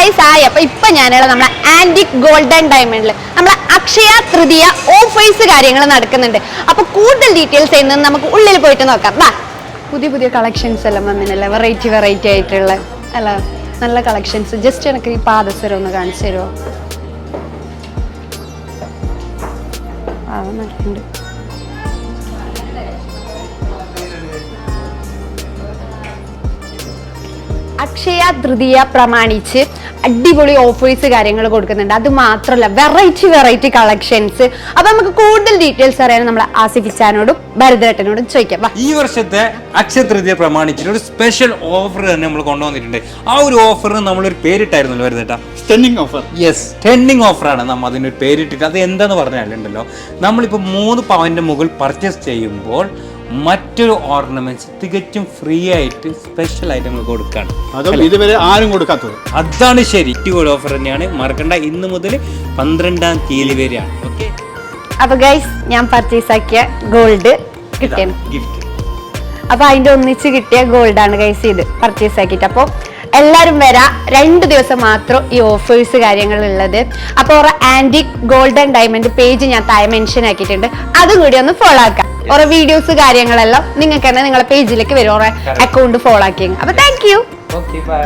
Guys അപ്പൊ ഇപ്പൊ ഞാനുള്ള നമ്മളെ ആന്റിക് ഗോൾഡൻ ഡയമണ്ടിൽ നമ്മളെ അക്ഷയ തൃതീയ ഓഫേഴ്സ് കാര്യങ്ങൾ നടക്കുന്നുണ്ട്. അപ്പൊ കൂടുതൽ ഡീറ്റെയിൽസ് ചെയ്യുന്നത് നമുക്ക് ഉള്ളിൽ പോയിട്ട് നോക്കാം. വാ, പുതിയ പുതിയ കളക്ഷൻസ് എല്ലാം വന്നിനല്ലേ, വെറൈറ്റി ആയിട്ടുള്ള അല്ല നല്ല കളക്ഷൻസ്. ജസ്റ്റ് എനിക്ക് ഈ പാദസരം ഒന്ന് കാണിച്ചു തരുമോ? നല്ലുണ്ട്. അക്ഷയ തൃതീയ പ്രമാണിച്ച് അടിപൊളി ഓഫേഴ്സ് കാര്യങ്ങൾ കൊടുക്കുന്നുണ്ട്. അത് മാത്രമല്ല വെറൈറ്റി കളക്ഷൻസ്. അപ്പൊ നമുക്ക് കൂടുതൽ ഡീറ്റെയിൽസ് അറിയാൻ നമ്മൾ ആസിഫിച്ചാനോടും ഭരതേട്ടനോടും ചോദിക്കാം. ഈ വർഷത്തെ അക്ഷയ തൃതീയ പ്രമാണിച്ചിട്ട് ഒരു സ്പെഷ്യൽ ഓഫർ തന്നെ നമ്മൾ കൊണ്ടുവന്നിട്ടുണ്ട്. ആ ഒരു ഓഫറിന് നമ്മളൊരു പേരിട്ടായിരുന്നല്ലോ ഭരതേട്ടാ, സ്റ്റണ്ണിങ് ഓഫർ. യെസ്, സ്റ്റണ്ണിങ് ഓഫറാണ് നമ്മൾ അതിനൊരു പേരിട്ടിട്ട്. അത് എന്താന്ന് പറഞ്ഞാലുണ്ടല്ലോ, നമ്മളിപ്പോൾ 3 പവന്റെ മുകളിൽ പർച്ചേസ് ചെയ്യുമ്പോൾ മറ്റൊരു ഓർണമെന്റ്സ് തികച്ചും ഫ്രീ ആയിട്ട് സ്പെഷ്യൽ ഐറ്റങ്ങൾ കൊടുക്കാണ്. അതും ഇതുവരെ ആരും കൊടുക്കാത്തത്. അതാണ് ശരി. ഇറ്റുകൂടെ ഓഫർ തന്നെയാണ്, മറക്കണ്ട. ഇന്ന് മുതൽ 12-ാം തീയതി വരെയാണ്. ഓക്കെ, അപ്പൊ ഗൈസ് ഞാൻ പർച്ചേസ് ആക്കിയ ഗോൾഡ് കിട്ടിയാണ് ഗിഫ്റ്റ്. അപ്പൊ അതിന്റെ ഒന്നിച്ച് കിട്ടിയ ഗോൾഡാണ് ഗൈസ് ഇത് പർച്ചേസ് ആക്കിയിട്ട്. അപ്പോൾ എല്ലാവരും വരാം. 2 ദിവസം മാത്രം ഈ ഓഫേഴ്സ് കാര്യങ്ങൾ ഉള്ളത്. അപ്പോൾ ആന്റിക് ഗോൾഡൻ ഡയമണ്ട് പേജ് ഞാൻ താഴെ മെൻഷൻ ആക്കിയിട്ടുണ്ട്, അതും കൂടി ഒന്ന് ഫോളോ ആക്കാം. ഓരോ വീഡിയോസ് കാര്യങ്ങളെല്ലാം നിങ്ങൾക്ക് തന്നെ നിങ്ങളെ പേജിലേക്ക് വരും, ഓരോ അക്കൗണ്ട് ഫോളോ ആക്കി. അപ്പൊ താങ്ക് യു. Okay, by.